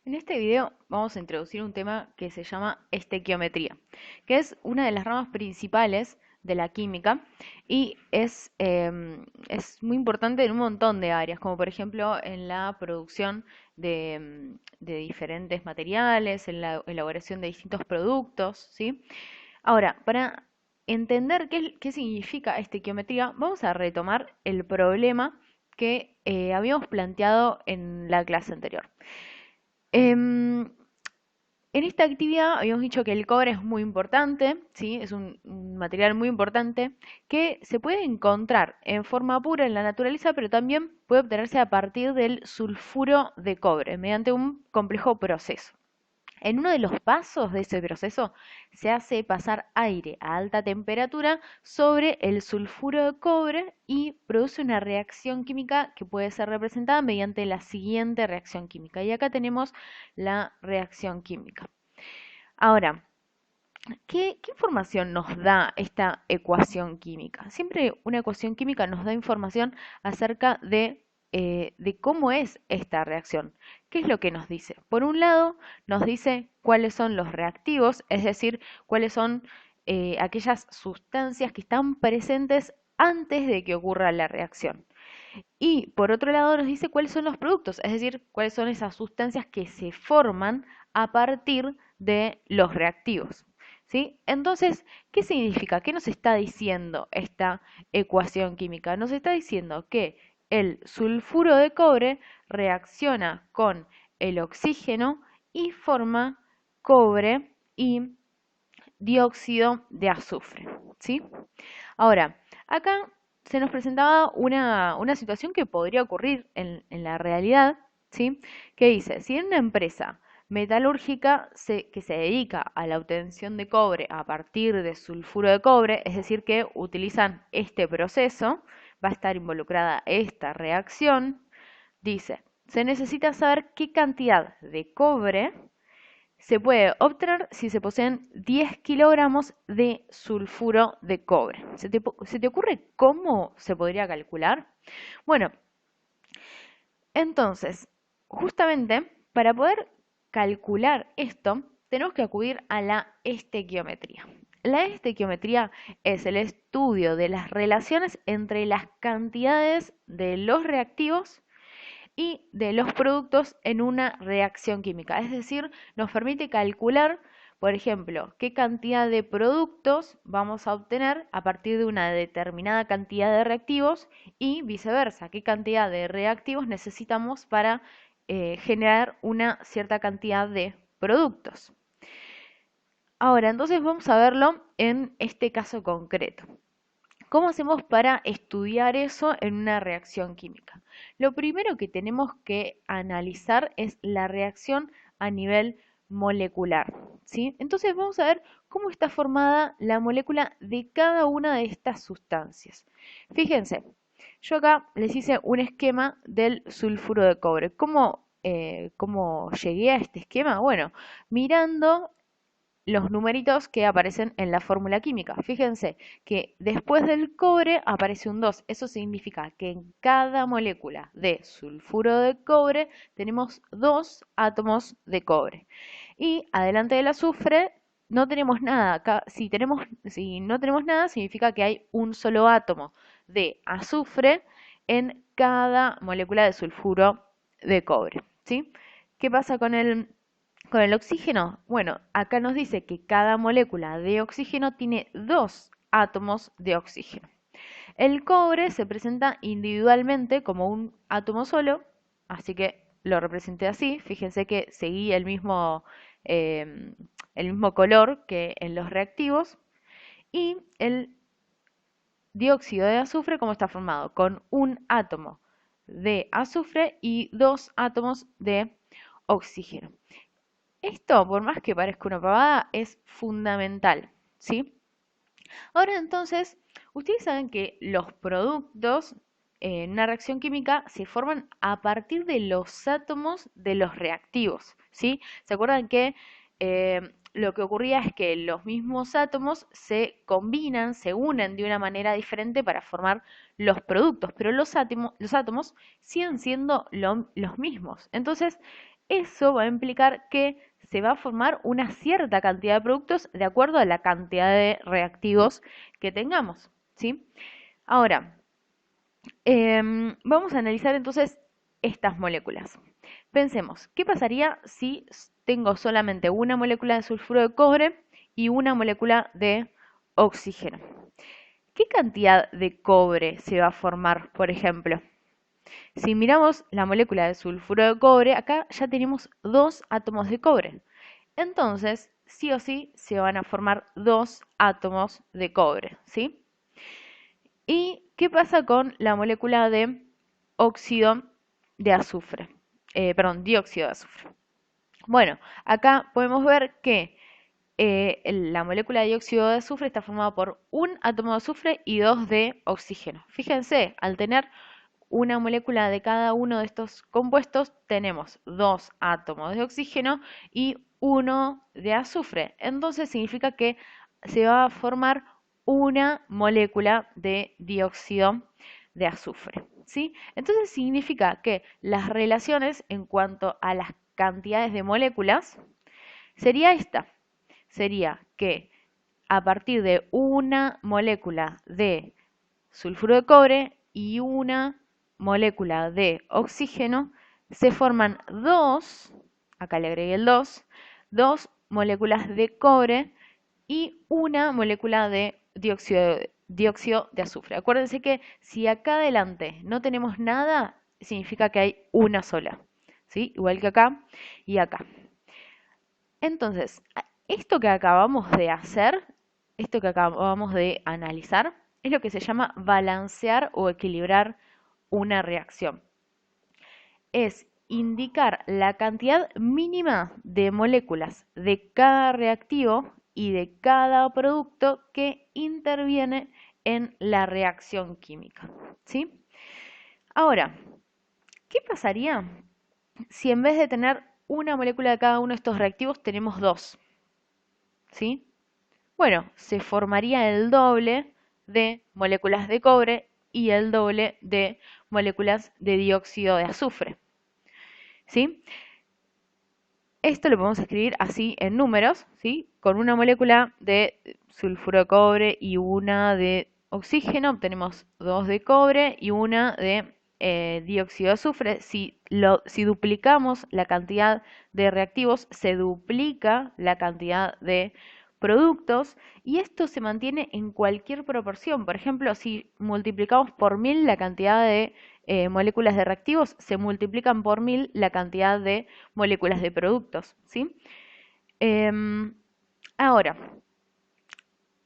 En este video vamos a introducir un tema que se llama estequiometría, que es una de las ramas principales de la química y es muy importante en un montón de áreas, como por ejemplo en la producción de diferentes materiales, en la elaboración de distintos productos, ¿sí? Ahora, para entender qué significa estequiometría, vamos a retomar el problema que habíamos planteado en la clase anterior. Em, en esta actividad habíamos dicho que el cobre es muy importante, ¿sí? Es un material muy importante que se puede encontrar en forma pura en la naturaleza, pero también puede obtenerse a partir del sulfuro de cobre mediante un complejo proceso. En uno de los pasos de ese proceso se hace pasar aire a alta temperatura sobre el sulfuro de cobre y produce una reacción química que puede ser representada mediante la siguiente reacción química. Y acá tenemos la reacción química. Ahora, ¿qué información nos da esta ecuación química? Siempre una ecuación química nos da información acerca de cómo es esta reacción. ¿Qué es lo que nos dice? Por un lado, nos dice cuáles son los reactivos, es decir, cuáles son aquellas sustancias que están presentes antes de que ocurra la reacción. Y por otro lado nos dice cuáles son los productos, es decir, cuáles son esas sustancias que se forman a partir de los reactivos. ¿Sí? Entonces, ¿qué significa? ¿Qué nos está diciendo esta ecuación química? Nos está diciendo que el sulfuro de cobre reacciona con el oxígeno y forma cobre y dióxido de azufre. ¿Sí? Ahora, acá se nos presentaba una situación que podría ocurrir en la realidad, ¿sí? Que dice, si en una empresa metalúrgica que se dedica a la obtención de cobre a partir de sulfuro de cobre, es decir, que utilizan este proceso, va a estar involucrada esta reacción, dice, se necesita saber qué cantidad de cobre se puede obtener si se poseen 10 kilogramos de sulfuro de cobre. ¿Se te ocurre cómo se podría calcular? Bueno, entonces, justamente para poder calcular esto, tenemos que acudir a la estequiometría. La estequiometría es el estudio de las relaciones entre las cantidades de los reactivos y de los productos en una reacción química. Es decir, nos permite calcular, por ejemplo, qué cantidad de productos vamos a obtener a partir de una determinada cantidad de reactivos y viceversa, qué cantidad de reactivos necesitamos para generar una cierta cantidad de productos. Ahora, entonces vamos a verlo en este caso concreto. ¿Cómo hacemos para estudiar eso en una reacción química? Lo primero que tenemos que analizar es la reacción a nivel molecular, ¿sí? Entonces vamos a ver cómo está formada la molécula de cada una de estas sustancias. Fíjense, yo acá les hice un esquema del sulfuro de cobre. ¿Cómo llegué a este esquema? Bueno, mirando los numeritos que aparecen en la fórmula química. Fíjense que después del cobre aparece un 2. Eso significa que en cada molécula de sulfuro de cobre tenemos 2 átomos de cobre. Y adelante del azufre no tenemos nada. Si no tenemos nada, significa que hay un solo átomo de azufre en cada molécula de sulfuro de cobre. ¿Sí? ¿Qué pasa con el oxígeno? Bueno, acá nos dice que cada molécula de oxígeno tiene 2 átomos de oxígeno. El cobre se presenta individualmente como un átomo solo, así que lo representé así. Fíjense que seguí el mismo color que en los reactivos. Y el dióxido de azufre, ¿cómo está formado? Con un átomo de azufre y 2 átomos de oxígeno. Esto, por más que parezca una pavada, es fundamental, ¿sí? Ahora entonces, ustedes saben que los productos en una reacción química se forman a partir de los átomos de los reactivos, ¿sí? ¿Se acuerdan que lo que ocurría es que los mismos átomos se combinan, se unen de una manera diferente para formar los productos, pero los átomos siguen siendo los mismos? Entonces, eso va a implicar que se va a formar una cierta cantidad de productos de acuerdo a la cantidad de reactivos que tengamos, ¿sí? Ahora, vamos a analizar entonces estas moléculas. Pensemos, ¿qué pasaría si tengo solamente una molécula de sulfuro de cobre y una molécula de oxígeno? ¿Qué cantidad de cobre se va a formar, por ejemplo? Si miramos la molécula de sulfuro de cobre, acá ya tenemos dos átomos de cobre. Entonces, sí o sí, se van a formar dos átomos de cobre, ¿sí? ¿Y qué pasa con la molécula de óxido de azufre? Perdón, dióxido de azufre. Bueno, acá podemos ver que la molécula de dióxido de azufre está formada por un átomo de azufre y dos de oxígeno. Fíjense, al tener una molécula de cada uno de estos compuestos, tenemos dos átomos de oxígeno y uno de azufre. Entonces significa que se va a formar una molécula de dióxido de azufre, ¿sí? Entonces significa que las relaciones en cuanto a las cantidades de moléculas sería esta. Sería que a partir de una molécula de sulfuro de cobre y una molécula de oxígeno, se forman acá le agregué el dos moléculas de cobre y una molécula de dióxido de azufre. Acuérdense que si acá adelante no tenemos nada, significa que hay una sola, ¿sí? Igual que acá y acá. Entonces, esto que acabamos de hacer, esto que acabamos de analizar, es lo que se llama balancear o equilibrar una reacción. Es indicar la cantidad mínima de moléculas de cada reactivo y de cada producto que interviene en la reacción química, ¿sí? Ahora, ¿qué pasaría si en vez de tener una molécula de cada uno de estos reactivos tenemos dos? ¿Sí? Bueno, se formaría el doble de moléculas de cobre y el doble de moléculas de dióxido de azufre. ¿Sí? Esto lo podemos escribir así en números, ¿sí? Con una molécula de sulfuro de cobre y una de oxígeno obtenemos dos de cobre y una de dióxido de azufre. Si duplicamos la cantidad de reactivos, se duplica la cantidad de productos y esto se mantiene en cualquier proporción. Por ejemplo, si multiplicamos por 1000 la cantidad de moléculas de reactivos, se multiplican por 1000 la cantidad de moléculas de productos, ¿sí? Ahora,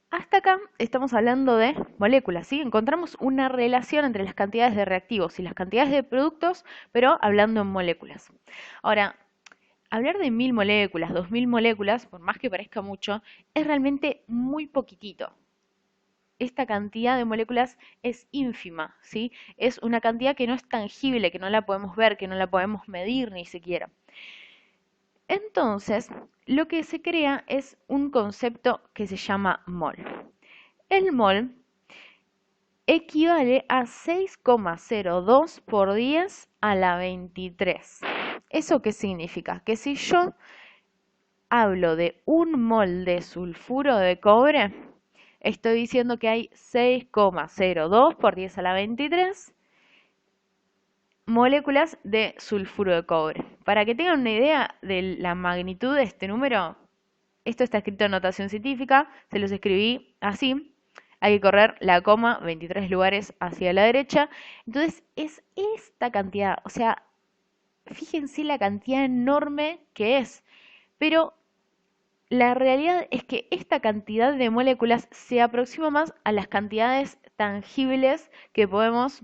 hasta acá estamos hablando de moléculas, ¿sí? Encontramos una relación entre las cantidades de reactivos y las cantidades de productos, pero hablando en moléculas. Ahora, hablar de 1000 moléculas, 2000 moléculas, por más que parezca mucho, es realmente muy poquitito. Esta cantidad de moléculas es ínfima, ¿sí? Es una cantidad que no es tangible, que no la podemos ver, que no la podemos medir ni siquiera. Entonces, lo que se crea es un concepto que se llama mol. El mol equivale a 6,02 por 10 a la 23. ¿Eso qué significa? Que si yo hablo de un mol de sulfuro de cobre, estoy diciendo que hay 6,02 por 10 a la 23 moléculas de sulfuro de cobre. Para que tengan una idea de la magnitud de este número, esto está escrito en notación científica, se los escribí así. Hay que correr la coma 23 lugares hacia la derecha. Entonces es esta cantidad, o sea, fíjense la cantidad enorme que es. Pero la realidad es que esta cantidad de moléculas se aproxima más a las cantidades tangibles que podemos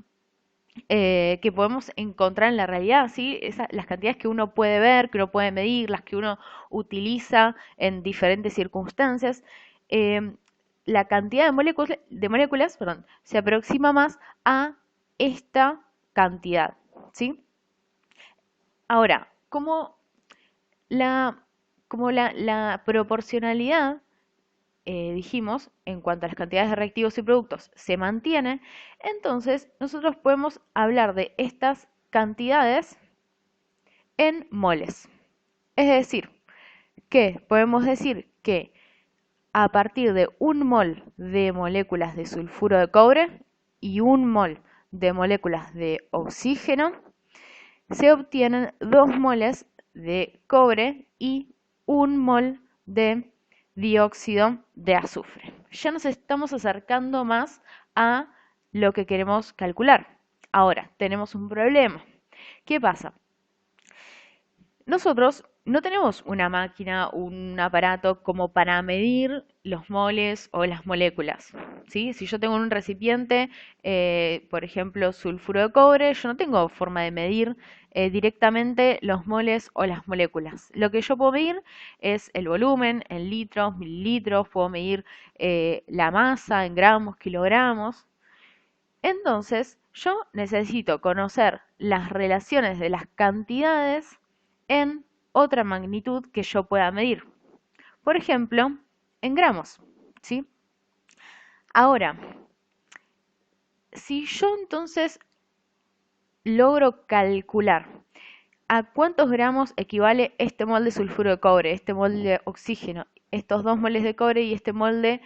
encontrar en la realidad, ¿sí? Las cantidades que uno puede ver, que uno puede medir, las que uno utiliza en diferentes circunstancias. Eh, la cantidad de moléculas, perdón, se aproxima más a esta cantidad, ¿sí? Ahora, la, la proporcionalidad dijimos, en cuanto a las cantidades de reactivos y productos, se mantiene, entonces nosotros podemos hablar de estas cantidades en moles. Es decir, que podemos decir que a partir de 1 mol de moléculas de sulfuro de cobre y 1 mol de moléculas de oxígeno, se obtienen 2 moles de cobre y 1 mol de dióxido de azufre. Ya nos estamos acercando más a lo que queremos calcular. Ahora, tenemos un problema. ¿Qué pasa? Nosotros no tenemos una máquina, un aparato como para medir los moles o las moléculas, ¿sí? Si yo tengo un recipiente, por ejemplo, sulfuro de cobre, yo no tengo forma de medir directamente los moles o las moléculas. Lo que yo puedo medir es el volumen en litros, mililitros, puedo medir la masa en gramos, kilogramos. Entonces, yo necesito conocer las relaciones de las cantidades en otra magnitud que yo pueda medir. Por ejemplo, en gramos, ¿sí? Ahora, si yo entonces logro calcular a cuántos gramos equivale este mol de sulfuro de cobre, este mol de oxígeno, estos 2 moles de cobre y este mol de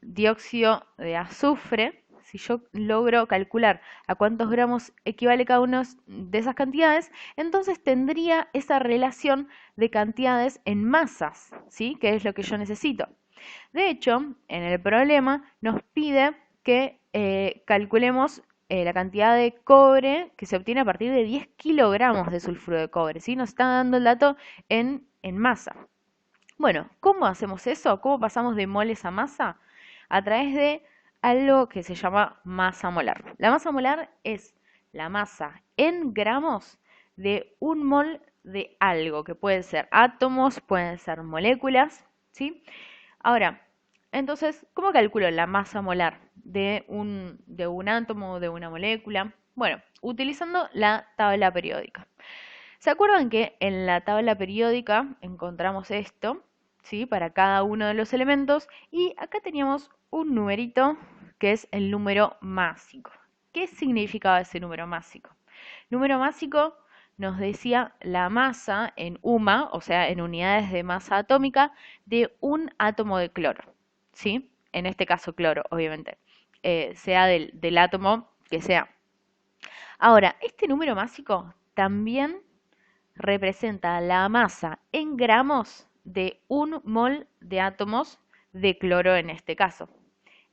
dióxido de azufre, si yo logro calcular a cuántos gramos equivale cada una de esas cantidades, entonces tendría esa relación de cantidades en masas, ¿sí? Que es lo que yo necesito. De hecho, en el problema nos pide que calculemos la cantidad de cobre que se obtiene a partir de 10 kilogramos de sulfuro de cobre, ¿sí? Nos está dando el dato en masa. Bueno, ¿cómo hacemos eso? ¿Cómo pasamos de moles a masa? A través de algo que se llama masa molar. La masa molar es la masa en gramos de 1 mol de algo, que pueden ser átomos, pueden ser moléculas, ¿sí? Ahora, entonces, ¿cómo calculo la masa molar de un átomo o de una molécula? Bueno, utilizando la tabla periódica. ¿Se acuerdan que en la tabla periódica encontramos esto, ¿sí? Para cada uno de los elementos, y acá teníamos un numerito que es el número másico. ¿Qué significaba ese número másico? Número másico nos decía la masa en UMA, o sea, en unidades de masa atómica, de un átomo de cloro, ¿sí? En este caso cloro, obviamente, sea del átomo que sea. Ahora, este número másico también representa la masa en gramos de 1 mol de átomos de cloro en este caso.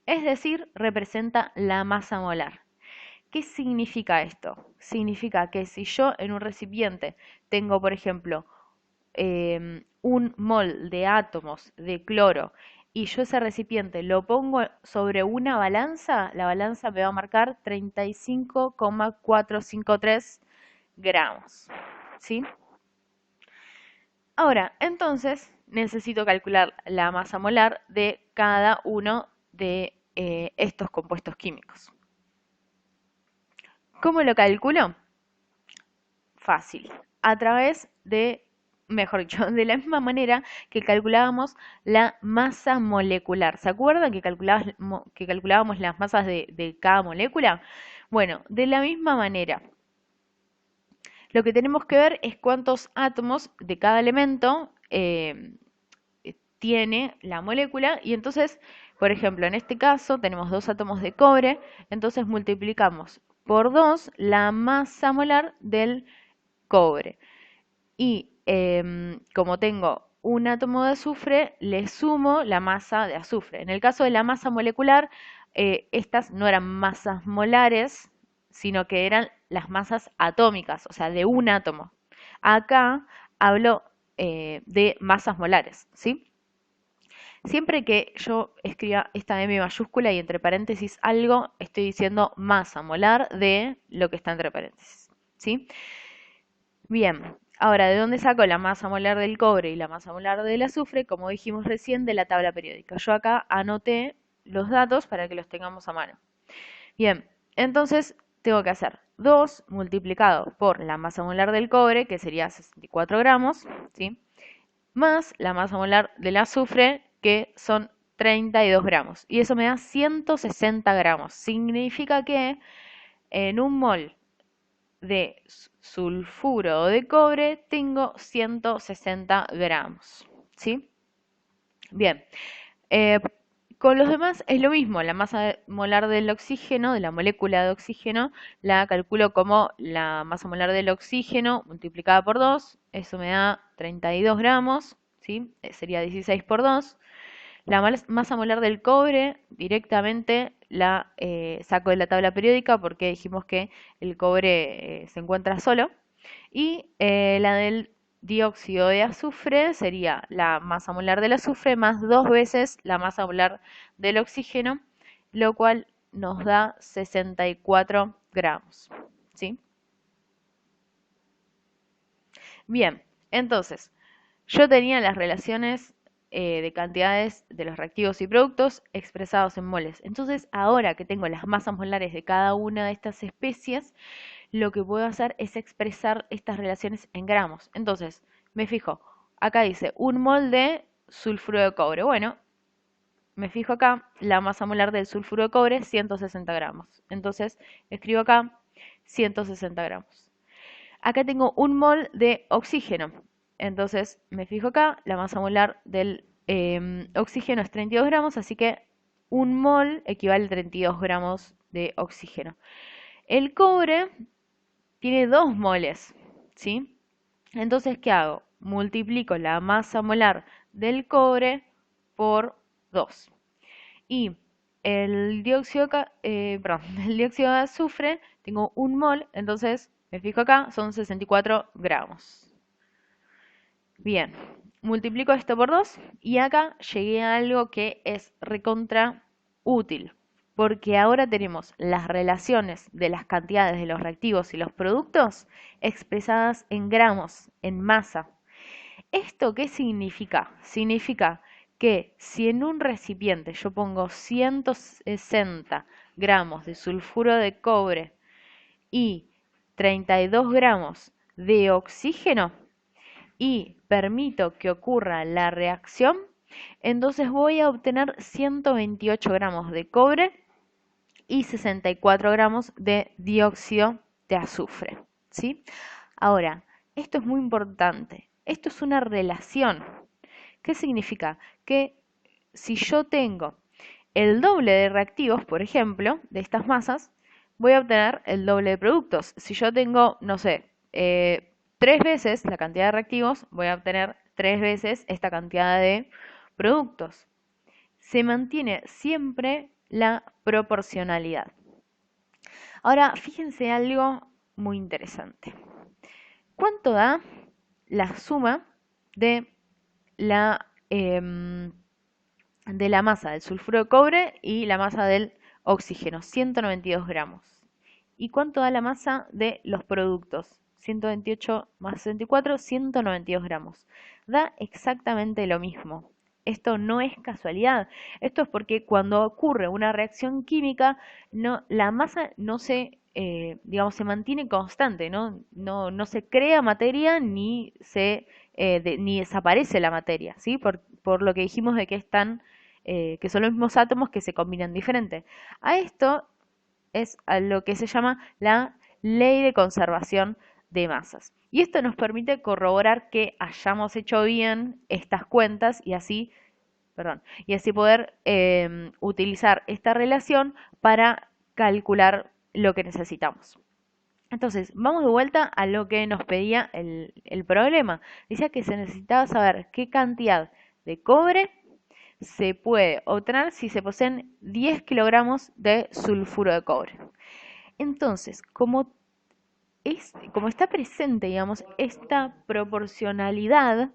Es decir, representa la masa molar. ¿Qué significa esto? Significa que si yo en un recipiente tengo, por ejemplo, 1 mol de átomos de cloro y yo ese recipiente lo pongo sobre una balanza, la balanza me va a marcar 35,453 gramos. ¿Sí? Ahora, entonces necesito calcular la masa molar de cada uno de estos compuestos químicos. ¿Cómo lo calculo? Fácil. A través de, mejor dicho, de la misma manera que calculábamos la masa molecular. ¿Se acuerdan que calculábamos las masas de cada molécula? Bueno, de la misma manera. Lo que tenemos que ver es cuántos átomos de cada elemento tiene la molécula y entonces, por ejemplo, en este caso tenemos 2 átomos de cobre, entonces multiplicamos por 2 la masa molar del cobre. Y como tengo un átomo de azufre, le sumo la masa de azufre. En el caso de la masa molecular, estas no eran masas molares, sino que eran las masas atómicas, o sea, de un átomo. Acá hablo de masas molares, ¿sí? Siempre que yo escriba esta M mayúscula y entre paréntesis algo, estoy diciendo masa molar de lo que está entre paréntesis, ¿sí? Bien, ahora, ¿de dónde saco la masa molar del cobre y la masa molar del azufre? Como dijimos recién, de la tabla periódica. Yo acá anoté los datos para que los tengamos a mano. Bien, entonces tengo que hacer 2 multiplicado por la masa molar del cobre, que sería 64 gramos, ¿sí? Más la masa molar del azufre, que son 32 gramos. Y eso me da 160 gramos. Significa que en 1 mol de sulfuro de cobre tengo 160 gramos, ¿sí? Bien, eh, con los demás es lo mismo, la masa molar del oxígeno, de la molécula de oxígeno, la calculo como la masa molar del oxígeno multiplicada por 2, eso me da 32 gramos, ¿sí? Sería 16 por 2. La masa molar del cobre directamente la saco de la tabla periódica porque dijimos que el cobre se encuentra solo. Y la del dióxido de azufre sería la masa molar del azufre más 2 veces la masa molar del oxígeno, lo cual nos da 64 gramos. ¿Sí? Bien, entonces, yo tenía las relaciones de cantidades de los reactivos y productos expresados en moles. Entonces, ahora que tengo las masas molares de cada una de estas especies, lo que puedo hacer es expresar estas relaciones en gramos. Entonces, me fijo, acá dice 1 mol de sulfuro de cobre. Bueno, me fijo acá, la masa molar del sulfuro de cobre, 160 gramos. Entonces, escribo acá 160 gramos. Acá tengo 1 mol de oxígeno. Entonces, me fijo acá, la masa molar del oxígeno es 32 gramos, así que 1 mol equivale a 32 gramos de oxígeno. El cobre tiene 2 moles, ¿sí? Entonces, ¿qué hago? Multiplico la masa molar del cobre por 2. Y el dióxido, el dióxido de azufre, tengo 1 mol, entonces me fijo acá, son 64 gramos. Bien, multiplico esto por 2 y acá llegué a algo que es recontra útil, porque ahora tenemos las relaciones de las cantidades de los reactivos y los productos expresadas en gramos, en masa. ¿Esto qué significa? Significa que si en un recipiente yo pongo 160 gramos de sulfuro de cobre y 32 gramos de oxígeno, y permito que ocurra la reacción, entonces voy a obtener 128 gramos de cobre y 64 gramos de dióxido de azufre, ¿sí? Ahora, esto es muy importante. Esto es una relación. ¿Qué significa? Que si yo tengo el doble de reactivos, por ejemplo, de estas masas, voy a obtener el doble de productos. Si yo tengo, no sé, 3 veces la cantidad de reactivos, voy a obtener 3 veces esta cantidad de productos. Se mantiene siempre la proporcionalidad. Ahora, fíjense algo muy interesante. ¿Cuánto da la suma de la, de la masa del sulfuro de cobre y la masa del oxígeno? 192 gramos. ¿Y cuánto da la masa de los productos? 128 más 64, 192 gramos. Da exactamente lo mismo. Esto no es casualidad. Esto es porque cuando ocurre una reacción química, la masa no se, digamos, se mantiene constante, no se crea materia ni desaparece la materia, ¿sí? Por lo que dijimos de que que son los mismos átomos que se combinan diferente. A esto es a lo que se llama la ley de conservación de masas. Y esto nos permite corroborar que hayamos hecho bien estas cuentas y así poder utilizar esta relación para calcular lo que necesitamos. Entonces, vamos de vuelta a lo que nos pedía el problema. Decía que se necesitaba saber qué cantidad de cobre se puede obtener si se poseen 10 kilogramos de sulfuro de cobre. Entonces, como está presente, digamos, esta proporcionalidad,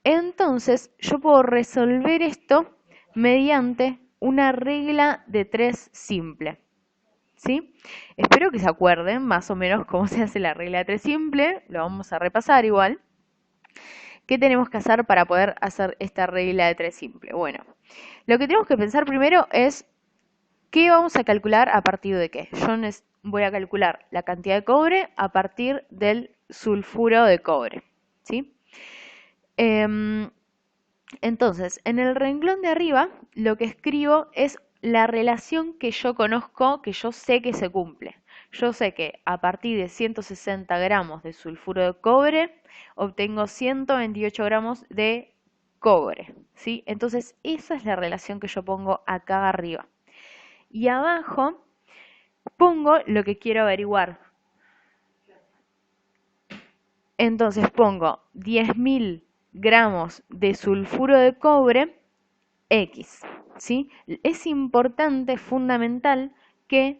entonces yo puedo resolver esto mediante una regla de 3 simple. ¿Sí? Espero que se acuerden más o menos cómo se hace la regla de 3 simple, lo vamos a repasar igual. ¿Qué tenemos que hacer para poder hacer esta regla de 3 simple? Bueno, lo que tenemos que pensar primero es qué vamos a calcular a partir de qué. Yo voy a calcular la cantidad de cobre a partir del sulfuro de cobre, ¿sí? Entonces, en el renglón de arriba, lo que escribo es la relación que yo conozco, que yo sé que se cumple. yo sé que a partir de 160 gramos de sulfuro de cobre obtengo 128 gramos de cobre, ¿sí? Entonces esa es la relación que yo pongo acá arriba. Y abajo pongo lo que quiero averiguar. Entonces pongo 10.000 gramos de sulfuro de cobre X, ¿sí? Es importante, fundamental, que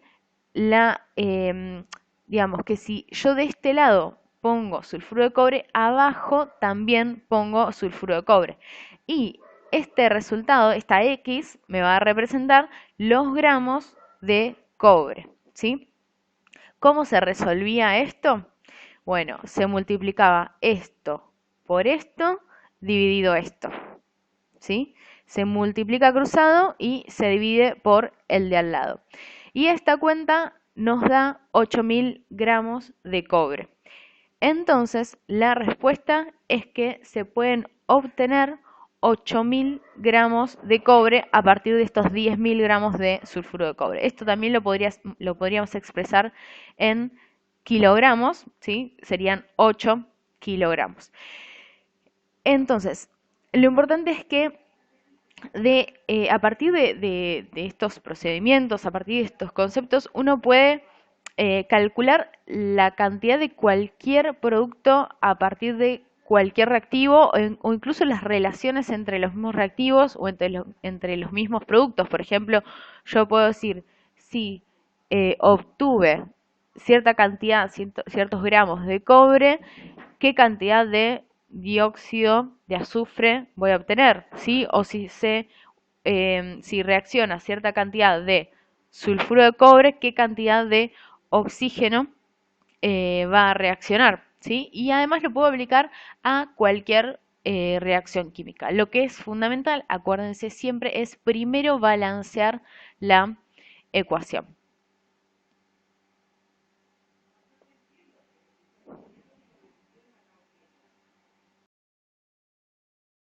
digamos que si yo de este lado pongo sulfuro de cobre, abajo también pongo sulfuro de cobre. Y este resultado, esta X, me va a representar los gramos de cobre, ¿sí? ¿Cómo se resolvía esto? Bueno, se multiplicaba esto por esto dividido esto, ¿sí? Se multiplica cruzado y se divide por el de al lado. Y esta cuenta nos da 8.000 gramos de cobre. Entonces, la respuesta es que se pueden obtener 8.000 gramos de cobre a partir de estos 10.000 gramos de sulfuro de cobre. Esto también lo podríamos expresar en kilogramos, ¿sí? Serían 8 kilogramos. Entonces, lo importante es que a partir de estos procedimientos, a partir de estos conceptos, uno puede calcular la cantidad de cualquier producto a partir de cualquier reactivo o incluso las relaciones entre los mismos reactivos o entre los mismos productos. Por ejemplo, yo puedo decir, si obtuve cierta cantidad, ciertos gramos de cobre, ¿qué cantidad de dióxido de azufre voy a obtener? ¿Sí? O si reacciona cierta cantidad de sulfuro de cobre, ¿qué cantidad de oxígeno va a reaccionar? ¿Sí? Y además lo puedo aplicar a cualquier reacción química. Lo que es fundamental, acuérdense siempre, es primero balancear la ecuación.